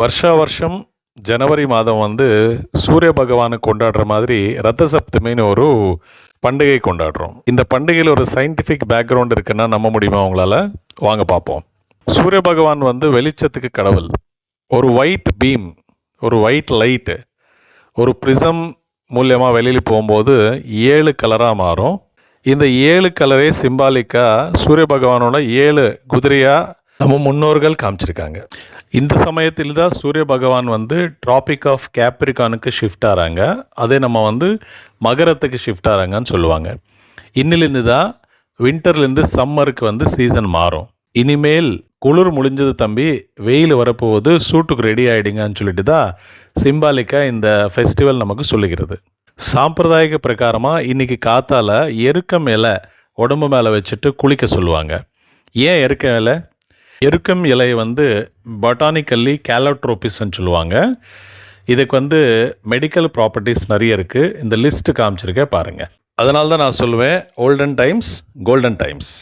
வருஷா வருஷம் ஜனவரி மாதம் வந்து சூரிய பகவானை கொண்டாடுற மாதிரி ரத்த சப்தமின்னு ஒரு பண்டிகை கொண்டாடுறோம். இந்த பண்டிகையில் ஒரு சயின்டிஃபிக் பேக்ரவுண்ட் இருக்குன்னா நம்ப முடியுமா உங்களால்? வாங்க பார்ப்போம். சூரிய பகவான் வந்து வெளிச்சத்துக்கு கடவுள். ஒரு ஒயிட் பீம், ஒரு ஒயிட் லைட்டு ஒரு ப்ரிசம் மூலியமாக வெளியில் போகும்போது 7 கலராக மாறும். இந்த 7 கலரே சிம்பாலிக்காக சூரிய பகவானோட 7 குதிரையாக நம்ம முன்னோர்கள் காமிச்சிருக்காங்க. இந்த சமயத்தில் தான் சூரிய பகவான் வந்து ட்ராபிக் ஆஃப் கேப்ரிகானுக்கு ஷிஃப்ட் ஆகிறாங்க. அதே நம்ம வந்து மகரத்துக்கு ஷிஃப்ட் ஆகிறாங்கன்னு சொல்லுவாங்க. இன்னிலிருந்து தான் வின்டர்லேருந்து சம்மருக்கு வந்து சீசன் மாறும். இனிமேல் குளிர் முடிஞ்சது தம்பி, வெயில் வரப்போகுது, சூட்டுக்கு ரெடி ஆகிடுங்கன்னு சொல்லிட்டு தான் சிம்பாலிக்காக இந்த ஃபெஸ்டிவல் நமக்கு சொல்லுகிறது. சாம்பிரதாயிக பிரகாரமாக இன்றைக்கி காத்தால் எருக்கம் இலை உடம்பு மேலே வச்சுட்டு குளிக்க சொல்லுவாங்க. ஏன் எருக்கம் இலை? எருக்கம் இலை வந்து பொட்டானிக்கல்லி கேலோட்ரோபிஸ்ன்னு சொல்லுவாங்க. இதுக்கு வந்து மெடிக்கல் ப்ராப்பர்ட்டிஸ் நிறைய இருக்குது. இந்த லிஸ்ட்டு காமிச்சிருக்கேன் பாருங்கள். அதனால தான் நான் சொல்லுவேன், ஓல்டன் டைம்ஸ் கோல்டன் டைம்ஸ்.